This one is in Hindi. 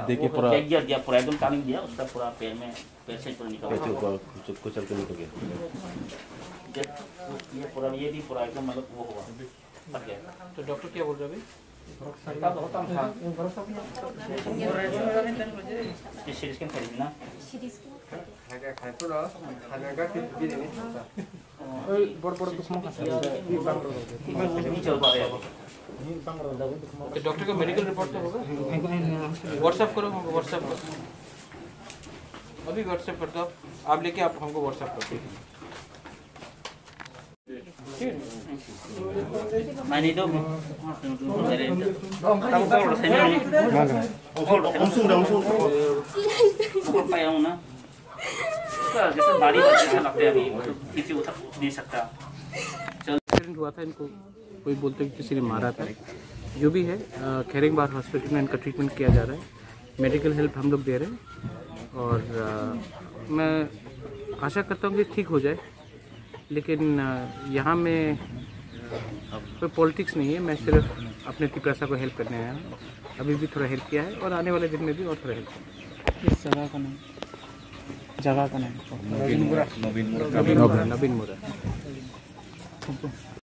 देखिए पूरा गिर गया पूरा एकदम टानिंग दिया उसका पूरा पैर से पूरा निकल कुचल के निकल गया। ये पूरा ये भी पूरा एकदम मतलब वो हुआ फट गया। तो डॉक्टर क्या बोल रहे अभी? ये सीटी स्कैन करेगी ना? नहीं चल पा रहा है। डॉक्टर का मेडिकल रिपोर्ट तो होगा, व्हाट्सएप करो हमको, व्हाट्सएप करो अभी, व्हाट्सएप कर दो आप लेके, आप हमको व्हाट्सएप करो। मैं नहीं दो पाया हूँ ना, जैसे बारी लगता है अभी किसी उठा नहीं सकता। एक्सीडेंट हुआ था, इनको कोई बोलते हैं किसी ने मारा था। जो भी है खैरिंगबाग हॉस्पिटल में इनका ट्रीटमेंट किया जा रहा है, मेडिकल हेल्प हम लोग दे रहे हैं और मैं आशा करता हूँ कि ठीक हो जाए। लेकिन यहाँ में कोई पॉलिटिक्स नहीं है, मैं सिर्फ अपने तिपरासा को हेल्प करने आया हूँ। अभी भी थोड़ा हेल्प किया है और आने वाले दिन में भी और थोड़ा हेल्प करेंगे। इस जगह का नाम नवीन मुरा।